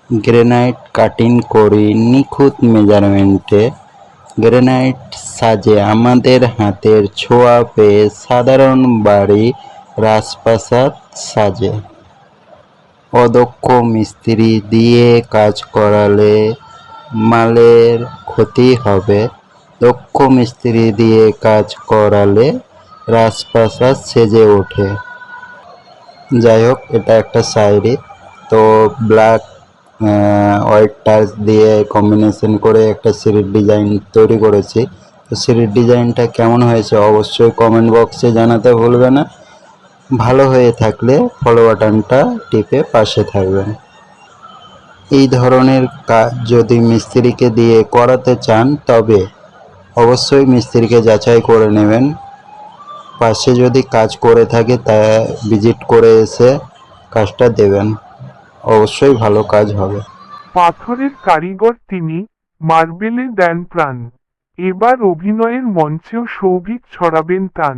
Granite cutting করি নিখুঁত মেজারমেন্টে। Granite সাজে আমাদের হাতের ছোঁয়া পেয়ে, সাধারণ বাড়ি রাজপ্রাসাদ সাজে। অদক্ষ মিস্ত্রি দিয়ে কাজ করালে মালের ক্ষতি হবে, দক্ষ মিস্ত্রি দিয়ে কাজ করালে রাজপ্রাসাদ সেজে ওঠে। যাই হোক, এটা একটা শায়রি। তো ব্ল্যাক হোয়াইট টাচ দিয়ে কম্বিনেশন করে একটা সিঁড়ির ডিজাইন তৈরি করেছি। তো সিঁড়ির ডিজাইনটা কেমন হয়েছে অবশ্যই কমেন্ট বক্সে জানাতে ভুলবে না। ভালো হয়ে থাকলে ফলো বাটনটা টিপে পাশে থাকবেন। এই ধরনের কাজ যদি মিস্ত্রিকে দিয়ে করাতে চান তবে অবশ্যই মিস্ত্রিকে যাচাই করে নেবেন। পাশে যদি কাজ করে থাকে তা ভিজিট করে এসে কাজটা দেবেন, অবশ্যই ভালো কাজ হবে। পাথরের কারিগর তিনি, মার্বেলে দেন প্রাণ। এবার অভিনয়ের মঞ্চেও সৌভিক ছড়াবেন টান।